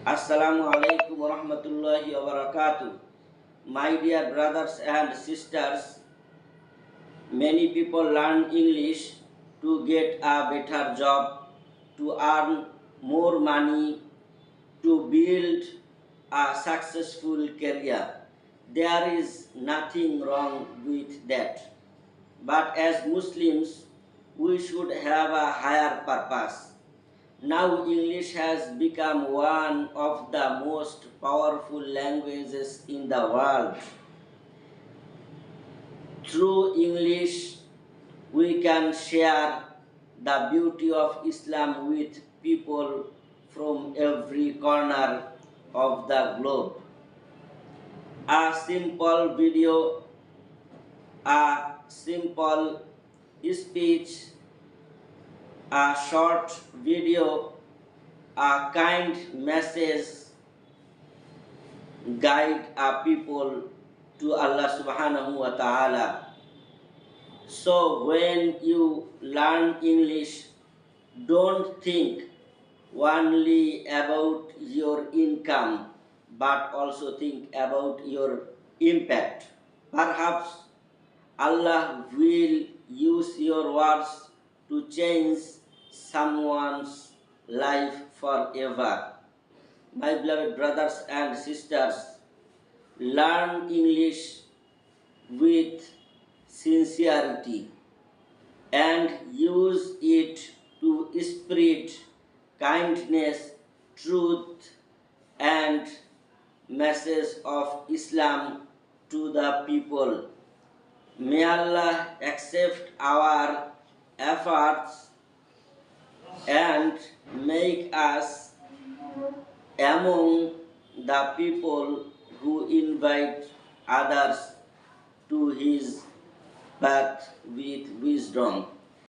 Assalamu alaikum warahmatullahi wabarakatuh. My dear brothers and sisters, many people learn English to get a better job, to earn more money, to build a successful career. There is nothing wrong with that. But as Muslims, we should have a higher purpose. Now English has become one of the most powerful languages in the world. Through English, we can share the beauty of Islam with people from every corner of the globe. A simple video, a simple speech, a short video, a kind message guide our people to Allah subhanahu wa ta'ala. So when you learn English, don't think only about your income, but also think about your impact. Perhaps Allah will use your words to change someone's life forever. My beloved brothers and sisters, learn English with sincerity and use it to spread kindness, truth, and message of Islam to the people. May Allah accept our efforts and make us among the people who invite others to his path with wisdom.